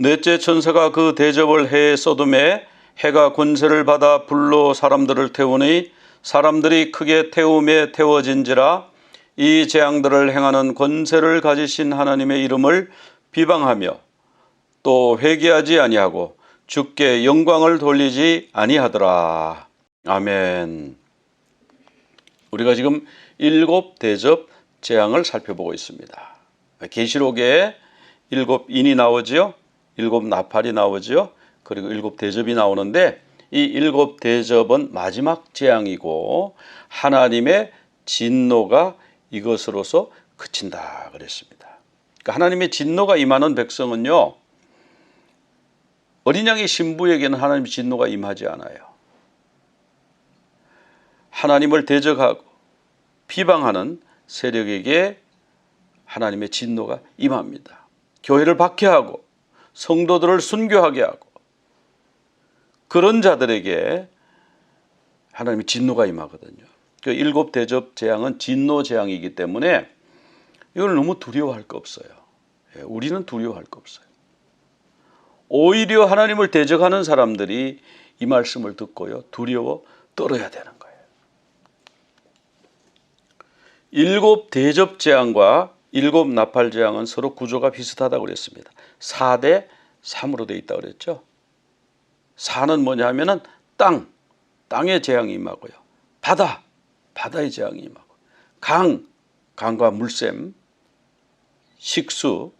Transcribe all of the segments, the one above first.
넷째 천사가 그 대접을 해 쏘돔에 해가 권세를 받아 불로 사람들을 태우니 사람들이 크게 태움에 태워진지라. 이 재앙들을 행하는 권세를 가지신 하나님의 이름을 비방하며 또 회개하지 아니하고 주께 영광을 돌리지 아니하더라. 아멘. 우리가 지금 7 대접 재앙을 살펴보고 있습니다. 계시록에 7 인이 나오지요. 7 나팔이 나오지요. 그리고 7 대접이 나오는데 이 7 대접은 마지막 재앙이고 하나님의 진노가 이것으로서 그친다 그랬습니다. 그러니까 하나님의 진노가 임하는 백성은요, 어린 양의 신부에게는 하나님의 진노가 임하지 않아요. 하나님을 대적하고 비방하는 세력에게 하나님의 진노가 임합니다. 교회를 박해하고 성도들을 순교하게 하고 그런 자들에게 하나님의 진노가 임하거든요. 그 7 대접 재앙은 진노 재앙이기 때문에 이걸 너무 두려워할 거 없어요. 우리는 두려워할 거 없어요. 오히려 하나님을 대적하는 사람들이 이 말씀을 듣고요, 두려워 떨어야 되는 거예요. 7 대접 재앙과 7 나팔 재앙은 서로 구조가 비슷하다고 그랬습니다. 4대 3으로 되어 있다고 그랬죠. 4는 뭐냐 하면은 땅의 재앙이 임하고요. 바다의 재앙이 임하고, 강과 물샘, 식수,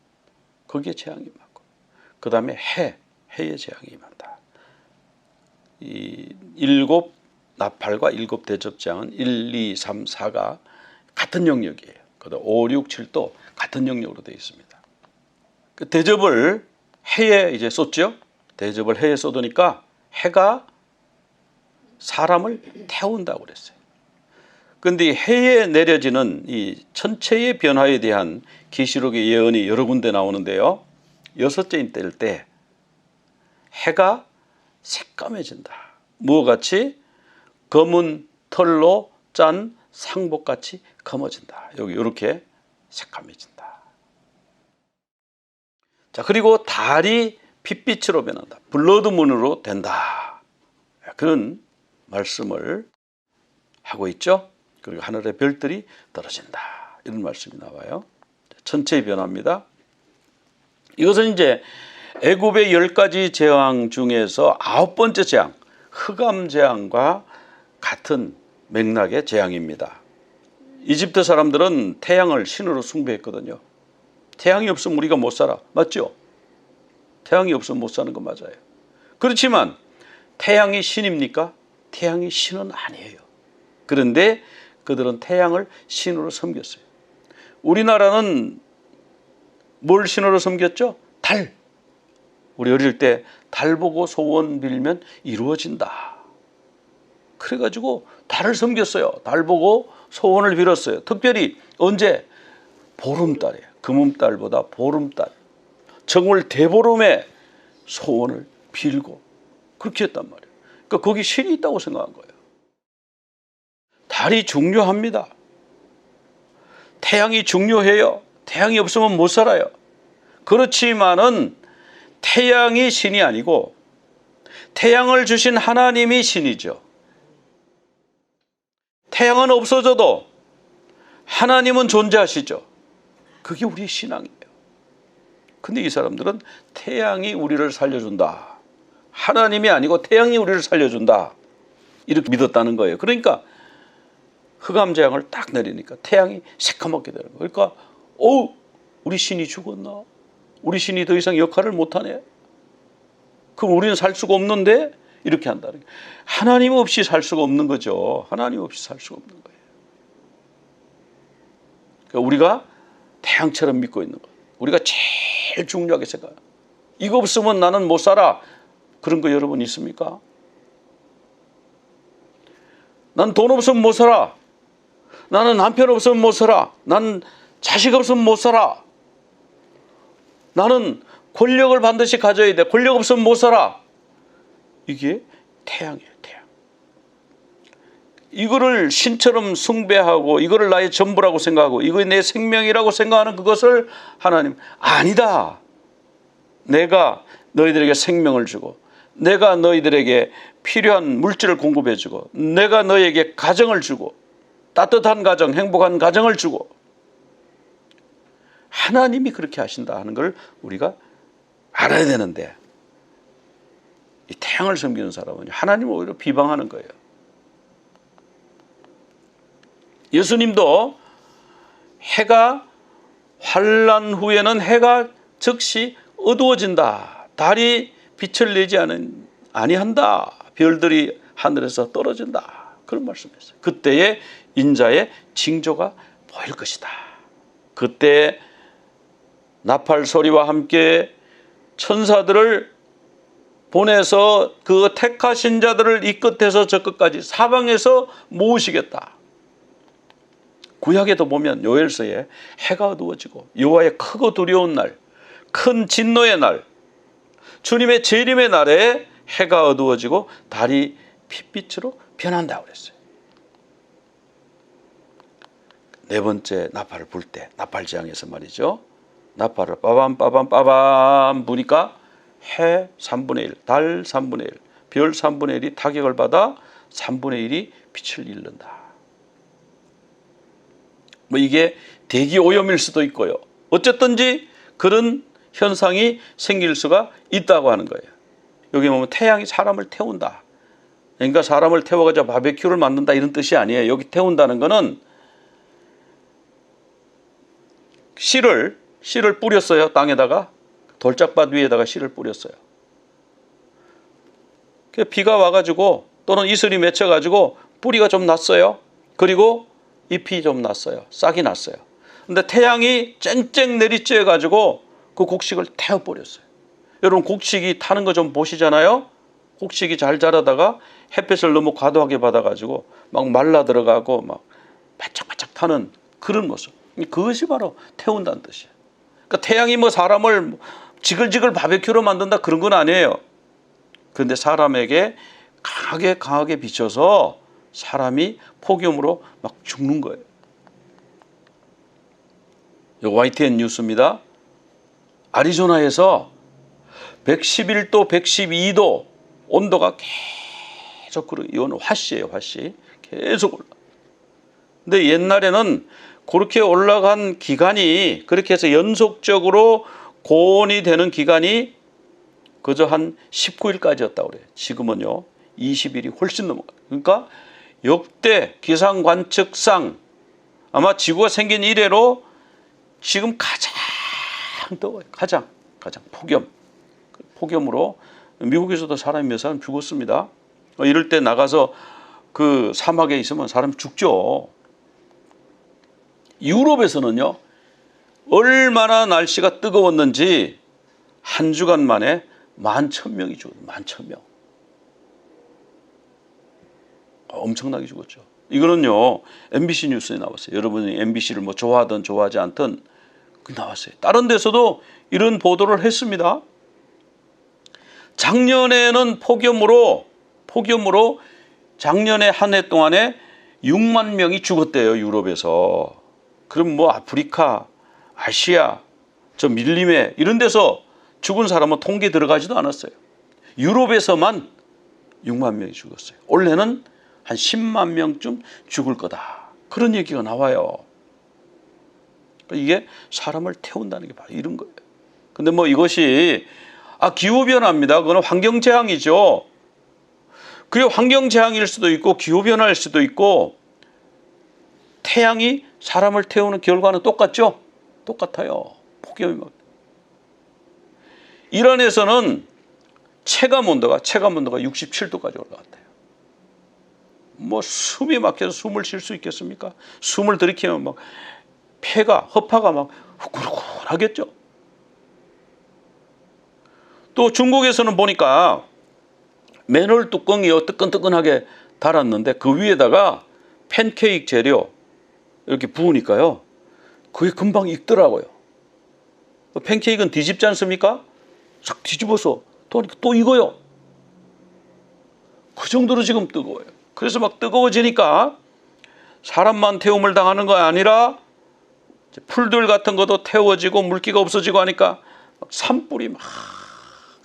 거기에 재앙이 임하고, 그 다음에 해의 재앙이 임한다. 이 7 나팔과 7 대접 재앙은 1, 2, 3, 4가 같은 영역이에요. 그다음 5, 6, 7도 같은 영역으로 되어 있습니다. 그 대접을 해에 이제 쏟죠. 대접을 해에 쏟으니까 해가 사람을 태운다고 그랬어요. 그런데 해에 내려지는 이 천체의 변화에 대한 계시록의 예언이 여러 군데 나오는데요. 6째인 때일 때 해가 새까매진다. 무엇 같이? 검은 털로 짠 상복같이 검어진다. 여기 이렇게 새까매진다. 자, 그리고 달이 핏빛으로 변한다. 블러드문으로 된다. 그런 말씀을 하고 있죠. 그리고 하늘의 별들이 떨어진다. 이런 말씀이 나와요. 천체의 변화입니다. 이것은 이제 애굽의 10가지 재앙 중에서 9번째 재앙, 흑암 재앙과 같은 맥락의 재앙입니다. 이집트 사람들은 태양을 신으로 숭배했거든요. 태양이 없으면 우리가 못 살아. 맞죠? 태양이 없으면 못 사는 거 맞아요. 그렇지만 태양이 신입니까? 태양이 신은 아니에요. 그런데 그들은 태양을 신으로 섬겼어요. 우리나라는 뭘 신으로 섬겼죠? 달. 우리 어릴 때 달 보고 소원 빌면 이루어진다. 그래가지고 달을 섬겼어요. 달 보고 소원을 빌었어요. 특별히 언제? 보름달이에요. 금음달보다 보름달. 정월 대보름에 소원을 빌고 그렇게 했단 말이에요. 그러니까 거기 신이 있다고 생각한 거예요. 달이 중요합니다. 태양이 중요해요. 태양이 없으면 못 살아요. 그렇지만은 태양이 신이 아니고 태양을 주신 하나님이 신이죠. 태양은 없어져도 하나님은 존재하시죠. 그게 우리의 신앙이에요. 근데 이 사람들은 태양이 우리를 살려준다. 하나님이 아니고 태양이 우리를 살려준다. 이렇게 믿었다는 거예요. 그러니까 흑암 재앙을 딱 내리니까 태양이 새까맣게 되는 거예요. 그러니까 우리 신이 죽었나? 우리 신이 더 이상 역할을 못하네? 그럼 우리는 살 수가 없는데? 이렇게 한다는 거예요. 하나님 없이 살 수가 없는 거죠. 하나님 없이 살 수가 없는 거예요. 그러니까 우리가 태양처럼 믿고 있는 것, 우리가 제일 중요하게 생각해요. 이거 없으면 나는 못 살아. 그런 거 여러분 있습니까? 난 돈 없으면 못 살아. 나는 남편 없으면 못 살아. 난 자식 없으면 못 살아. 나는 권력을 반드시 가져야 돼. 권력 없으면 못 살아. 이게 태양이에요, 태양. 이거를 신처럼 숭배하고 이거를 나의 전부라고 생각하고 이거 내 생명이라고 생각하는 그것을 하나님 아니다. 내가 너희들에게 생명을 주고, 내가 너희들에게 필요한 물질을 공급해 주고, 내가 너희에게 가정을 주고, 따뜻한 가정, 행복한 가정을 주고, 하나님이 그렇게 하신다 하는 걸 우리가 알아야 되는데, 이 태양을 섬기는 사람은 하나님을 오히려 비방하는 거예요. 예수님도 해가 환란 후에는 해가 즉시 어두워진다. 달이 빛을 내지 아니한다. 별들이 하늘에서 떨어진다. 그런 말씀이었어요. 그때에 인자의 징조가 보일 것이다. 그때 나팔 소리와 함께 천사들을 보내서 그 택하신 자들을 이 끝에서 저 끝까지 사방에서 모으시겠다. 구약에도 보면 요엘서에 해가 어두워지고 여호와의 크고 두려운 날, 큰 진노의 날, 주님의 재림의 날에 해가 어두워지고 달이 핏빛으로 변한다고 그랬어요. 네 번째 나팔을 불 때, 나팔재앙에서 말이죠. 나팔을 빠밤 부니까 해 3분의 1, 달 3분의 1, 별 3분의 1이 타격을 받아 3분의 1이 빛을 잃는다. 뭐 이게 대기 오염일 수도 있고요. 어쨌든지 그런 현상이 생길 수가 있다고 하는 거예요. 여기 보면 태양이 사람을 태운다. 그러니까 사람을 태워가지고 바베큐를 만든다 이런 뜻이 아니에요. 여기 태운다는 거는 씨를 뿌렸어요. 땅에다가 돌짝밭 위에다가 씨를 뿌렸어요. 비가 와가지고 또는 이슬이 맺혀가지고 뿌리가 좀 났어요. 그리고 잎이 좀 났어요. 싹이 났어요. 근데 태양이 쨍쨍 내리쬐가지고 그 곡식을 태워버렸어요. 여러분 곡식이 타는 거 좀 보시잖아요. 곡식이 잘 자라다가 햇볕을 너무 과도하게 받아가지고 막 말라 들어가고 막 바짝바짝 타는 그런 모습. 그것이 바로 태운다는 뜻이에요. 그러니까 태양이 뭐 사람을 지글지글 바베큐로 만든다 그런 건 아니에요. 그런데 사람에게 강하게 비춰서 사람이 폭염으로 막 죽는 거예요. 이거 YTN 뉴스입니다. 아리조나에서 111도, 112도 온도가 계속 이거는 화씨예요, 화씨. 계속 올라. 근데 옛날에는 그렇게 올라간 기간이 그렇게 해서 연속적으로 고온이 되는 기간이 그저 한 19일까지였다고 그래요. 지금은요 20일이 훨씬 넘어가요. 그러니까 역대 기상관측상 아마 지구가 생긴 이래로 지금 가장 더워요. 가장 폭염으로 미국에서도 사람이 몇 사람 죽었습니다. 이럴 때 나가서 그 사막에 있으면 사람 죽죠. 유럽에서는요 얼마나 날씨가 뜨거웠는지 한 주간 만에 11,000명이 죽었어요. 11,000명. 엄청나게 죽었죠. 이거는요 MBC 뉴스에 나왔어요. 여러분이 MBC를 뭐 좋아하든 좋아하지 않든 그 나왔어요. 다른 데서도 이런 보도를 했습니다. 작년에는 폭염으로 작년에 한 해 동안에 6만 명이 죽었대요. 유럽에서. 그럼 뭐 아프리카, 아시아, 저 밀림에 이런 데서 죽은 사람은 통계 들어가지도 않았어요. 유럽에서만 6만 명이 죽었어요. 올해는 한 10만 명쯤 죽을 거다. 그런 얘기가 나와요. 이게 사람을 태운다는 게 바로 이런 거예요. 근데 뭐 이것이 기후변화입니다. 그건 환경재앙이죠. 그게 환경재앙일 수도 있고 기후변화일 수도 있고 태양이 사람을 태우는 결과는 똑같죠? 똑같아요. 폭염이 이란에서는 체감 온도가 67도까지 올라갔대요. 뭐 숨이 막혀서 숨을 쉴 수 있겠습니까? 숨을 들이키면 막 허파가 막 후끈후끈하겠죠. 또 중국에서는 보니까 맨홀 뚜껑이 뜨끈뜨끈하게 달았는데 그 위에다가 팬케이크 재료 이렇게 부으니까요 그게 금방 익더라고요. 팬케이크는 뒤집지 않습니까? 싹 뒤집어서 또 익어요. 그 정도로 지금 뜨거워요. 그래서 막 뜨거워지니까 사람만 태움을 당하는 거 아니라 풀들 같은 것도 태워지고 물기가 없어지고 하니까 산불이 막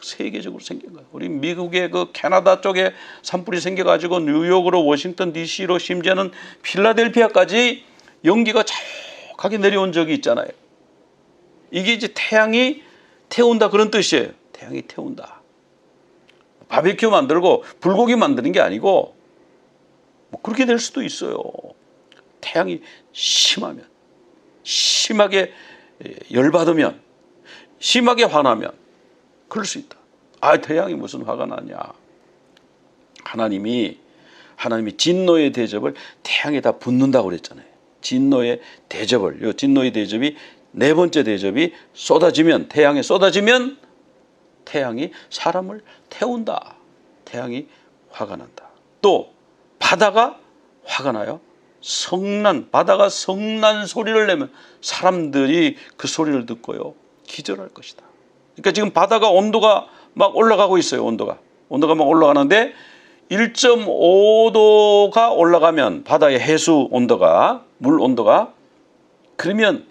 세계적으로 생긴 거예요. 우리 미국의 그 캐나다 쪽에 산불이 생겨가지고 뉴욕으로 워싱턴 DC로 심지어는 필라델피아까지 연기가 자욱하게 내려온 적이 있잖아요. 이게 이제 태양이 태운다 그런 뜻이에요. 태양이 태운다. 바비큐 만들고 불고기 만드는 게 아니고 뭐 그렇게 될 수도 있어요. 태양이 심하면, 심하게 열받으면, 심하게 화나면 그럴 수 있다. 아, 태양이 무슨 화가 나냐. 하나님이 진노의 대접을 태양에다 붓는다고 그랬잖아요. 진노의 대접을, 이 진노의 대접이 네 번째 대접이 쏟아지면, 태양에 쏟아지면 태양이 사람을 태운다. 태양이 화가 난다. 또 바다가 화가 나요. 바다가 성난 소리를 내면 사람들이 그 소리를 듣고요 기절할 것이다. 그러니까 지금 바다가 온도가 막 올라가고 있어요. 온도가 막 올라가는데 1.5도가 올라가면 바다의 해수 온도가, 물 온도가, 그러면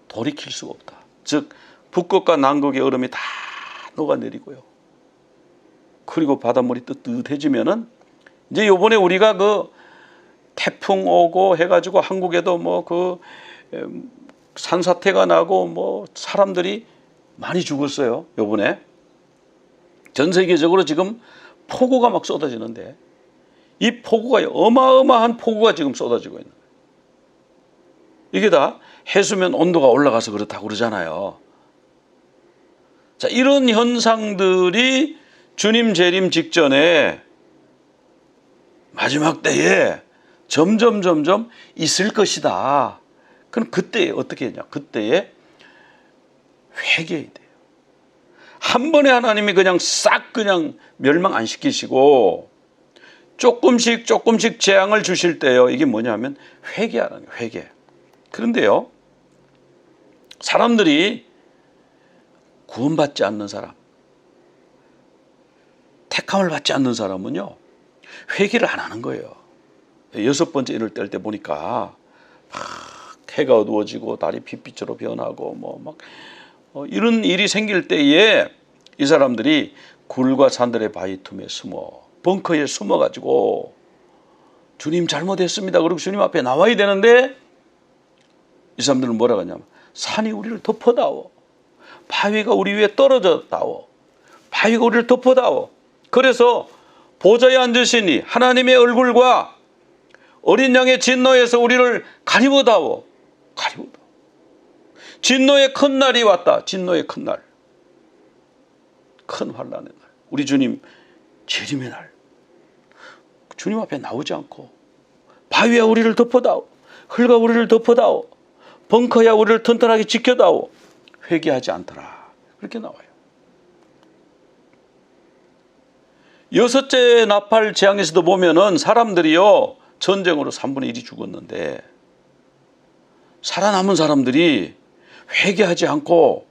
돌이킬 수가 없다. 즉 북극과 남극의 얼음이 다 녹아내리고요. 그리고 바닷물이 뜨뜻해지면은 이제 요번에 우리가 그 태풍 오고 해가지고 한국에도 뭐 그 산사태가 나고 뭐 사람들이 많이 죽었어요. 요번에 전 세계적으로 지금 폭우가 막 쏟아지는데 이 폭우가 어마어마한 폭우가 지금 쏟아지고 있는 거예요. 이게 다 해수면 온도가 올라가서 그렇다고 그러잖아요. 자, 이런 현상들이 주님 재림 직전에 마지막 때에 점점 있을 것이다. 그럼 그때 어떻게 했냐? 그때에 회개해야 돼요. 한 번에 하나님이 그냥 싹 그냥 멸망 안 시키시고 조금씩 재앙을 주실 때요. 이게 뭐냐면 회개하는 거예요. 회개. 그런데요, 사람들이 구원받지 않는 사람, 택함을 받지 않는 사람은요 회개를 안 하는 거예요. 여섯 번째 일을 뗄 때 보니까 막 해가 어두워지고 달이 핏빛으로 변하고 뭐 막 이런 일이 생길 때에 이 사람들이 굴과 산들의 바위 틈에 숨어, 벙커에 숨어가지고 주님 잘못했습니다. 그리고 주님 앞에 나와야 되는데 이 사람들은 뭐라고 하냐면 산이 우리를 덮어다오, 바위가 우리 위에 떨어졌다오, 바위가 우리를 덮어다오. 그래서 보좌에 앉으시니 하나님의 얼굴과 어린 양의 진노에서 우리를 가리워다오. 진노의 큰 날이 왔다. 진노의 큰 날, 큰 환난의 날, 우리 주님 재림의 날. 주님 앞에 나오지 않고 바위야 우리를 덮어다오, 흙아 우리를 덮어다오, 벙커야 우리를 튼튼하게 지켜다오. 회개하지 않더라. 그렇게 나와요. 여섯째 나팔 재앙에서도 보면은 사람들이요 전쟁으로 3분의 1이 죽었는데 살아남은 사람들이 회개하지 않고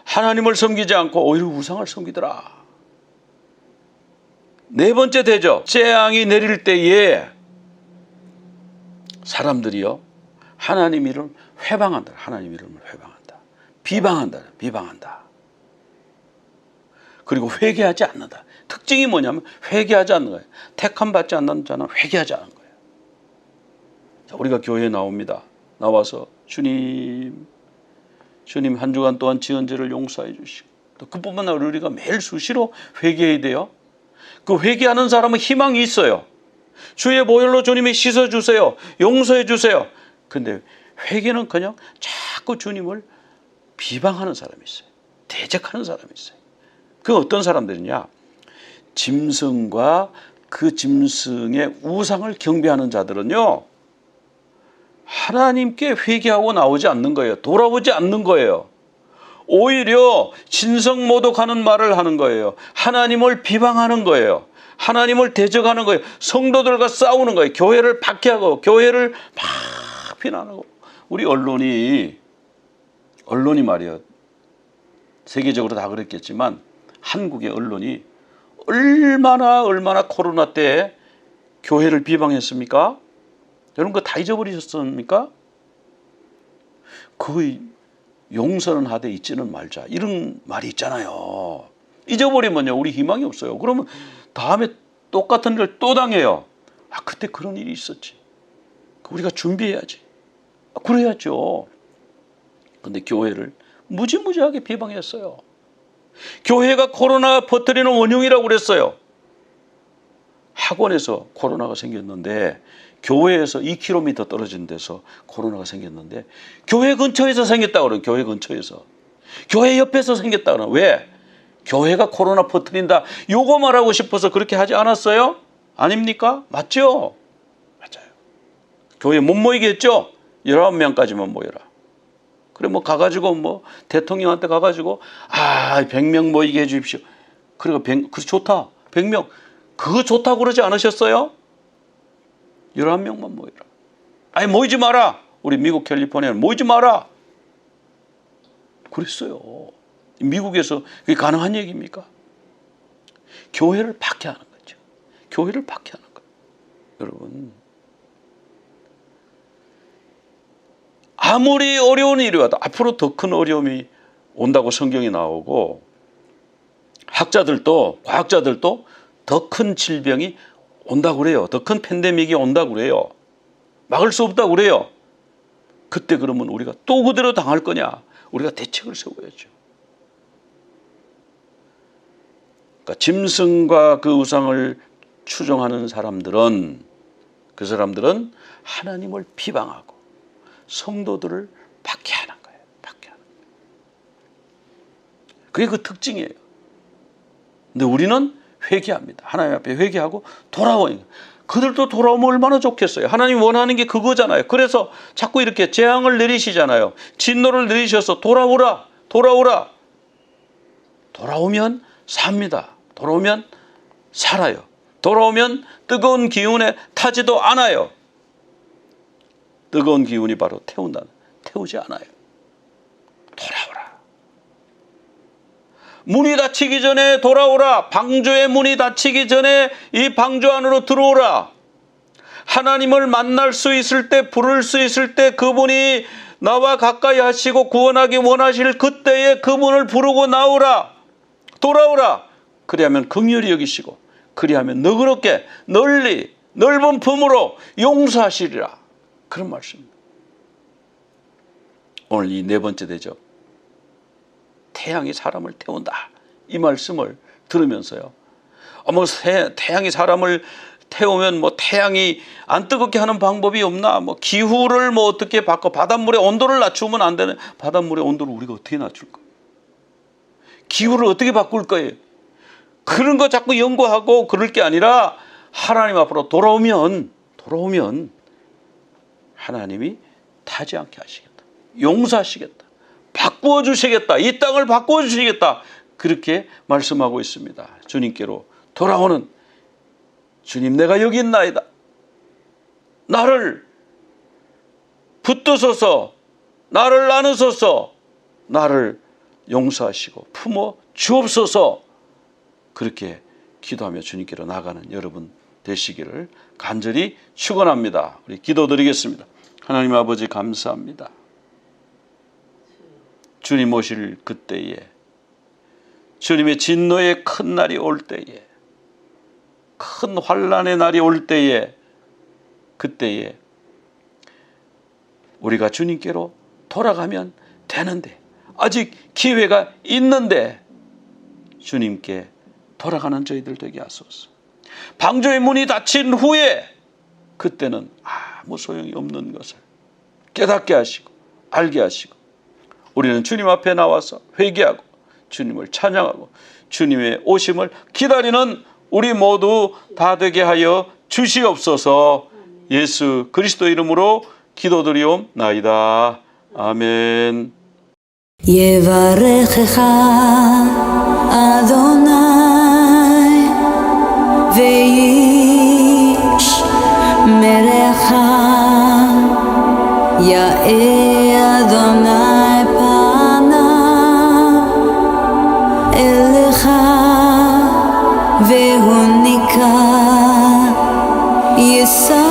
하나님을 섬기지 않고 오히려 우상을 섬기더라. 네 번째 대접, 재앙이 내릴 때에 사람들이요 하나님 이름을 회방한다. 하나님 이름을 회방한다. 비방한다. 그리고 회개하지 않는다. 특징이 뭐냐면 회개하지 않는 거예요. 택함 받지 않는 자는 회개하지 않는 거예요. 자, 우리가 교회에 나옵니다. 나와서 주님 한 주간 동안 지은 죄를 용서해 주시고, 또 그뿐만 아니라 우리가 매일 수시로 회개해야 돼요. 그 회개하는 사람은 희망이 있어요. 주의 보혈로 주님이 씻어주세요, 용서해 주세요. 근데 회개는 그냥 자꾸 주님을 비방하는 사람이 있어요. 대적하는 사람이 있어요. 그 어떤 사람들이냐, 짐승과 그 짐승의 우상을 경배하는 자들은요 하나님께 회개하고 나오지 않는 거예요. 돌아오지 않는 거예요. 오히려 진성모독하는 말을 하는 거예요. 하나님을 비방하는 거예요. 하나님을 대적하는 거예요. 성도들과 싸우는 거예요. 교회를 박해하고 교회를 막 비난하고. 우리 언론이 말이에요, 세계적으로 다 그랬겠지만 한국의 언론이 얼마나 코로나 때 교회를 비방했습니까? 여러분 그거 다 잊어버리셨습니까? 거의 용서는 하되 잊지는 말자. 이런 말이 있잖아요. 잊어버리면요, 우리 희망이 없어요. 그러면 다음에 똑같은 일을 또 당해요. 아, 그때 그런 일이 있었지. 우리가 준비해야지. 그래야죠. 근데 교회를 무지무지하게 비방했어요. 교회가 코로나 퍼뜨리는 원흉이라고 그랬어요. 학원에서 코로나가 생겼는데, 교회에서 2km 떨어진 데서 코로나가 생겼는데, 교회 근처에서 생겼다고 그래요. 교회 근처에서. 교회 옆에서 생겼다고 그래요. 왜? 교회가 코로나 퍼뜨린다. 요거 말하고 싶어서 그렇게 하지 않았어요? 아닙니까? 맞죠? 맞아요. 교회 못 모이게 했죠? 19명까지만 모여라. 그래, 뭐 가가지고 뭐 대통령한테 가가지고 100명 모이게 해 주십시오. 그리고 그거 좋다. 100명. 그거 좋다고 그러지 않으셨어요? 11명만 모이라. 아니, 모이지 마라. 우리 미국 캘리포니아는 모이지 마라. 그랬어요. 미국에서 그게 가능한 얘기입니까? 교회를 박해하는 거죠. 교회를 박해하는 거예요. 여러분, 아무리 어려운 일이 와도 앞으로 더 큰 어려움이 온다고 성경이 나오고, 학자들도, 과학자들도 더 큰 질병이 온다고 그래요. 더 큰 팬데믹이 온다고 그래요. 막을 수 없다고 그래요. 그때 그러면 우리가 또 그대로 당할 거냐? 우리가 대책을 세워야죠. 그러니까 짐승과 그 우상을 추종하는 사람들은, 그 사람들은 하나님을 비방하고 성도들을 박해하는 거예요. 박해하는 거예요. 그게 그 특징이에요. 근데 우리는 회개합니다. 하나님 앞에 회개하고 돌아오니까. 그들도 돌아오면 얼마나 좋겠어요. 하나님 원하는 게 그거잖아요. 그래서 자꾸 이렇게 재앙을 내리시잖아요. 진노를 내리셔서 돌아오라, 돌아오라. 돌아오면 삽니다. 돌아오면 살아요. 돌아오면 뜨거운 기운에 타지도 않아요. 뜨거운 기운이 바로 태우지 않아요. 돌아오라. 문이 닫히기 전에 돌아오라. 방주의 문이 닫히기 전에 이 방주 안으로 들어오라. 하나님을 만날 수 있을 때, 부를 수 있을 때, 그분이 나와 가까이 하시고 구원하기 원하실 그때에 그분을 부르고 나오라. 돌아오라. 그리하면 긍휼히 여기시고, 그리하면 너그럽게 널리 넓은 품으로 용서하시리라. 그런 말씀입니다. 오늘 이 네 번째 대접, 태양이 사람을 태운다. 이 말씀을 들으면서요. 뭐 태양이 사람을 태우면 뭐 태양이 안 뜨겁게 하는 방법이 없나? 뭐 기후를 뭐 어떻게 바꿔? 바닷물의 온도를 낮추면 안 되는, 바닷물의 온도를 우리가 어떻게 낮출까? 기후를 어떻게 바꿀 거예요? 그런 거 자꾸 연구하고 그럴 게 아니라 하나님 앞으로 돌아오면 하나님이 타지 않게 하시겠다. 용서하시겠다. 바꾸어 주시겠다. 이 땅을 바꾸어 주시겠다. 그렇게 말씀하고 있습니다. 주님께로 돌아오는 주님, 내가 여기 있나이다. 나를 붙드소서, 나를 나누소서, 나를 용서하시고 품어 주옵소서. 그렇게 기도하며 주님께로 나가는 여러분 되시기를 간절히 축원합니다. 우리 기도드리겠습니다. 하나님 아버지, 감사합니다. 주님 오실 그때에, 주님의 진노의 큰 날이 올 때에, 큰 환난의 날이 올 때에, 그때에 우리가 주님께로 돌아가면 되는데, 아직 기회가 있는데 주님께 돌아가는 저희들 되게 하소서. 방주의 문이 닫힌 후에 그때는 아무 소용이 없는 것을 깨닫게 하시고 알게 하시고, 우리는 주님 앞에 나와서 회개하고 주님을 찬양하고 주님의 오심을 기다리는 우리 모두 다 되게 하여 주시옵소서. 예수 그리스도 이름으로 기도드리옵나이다. 아멘. יברכך אדוני וישמרך, יאר אדוני פניו אליך והוניק יסע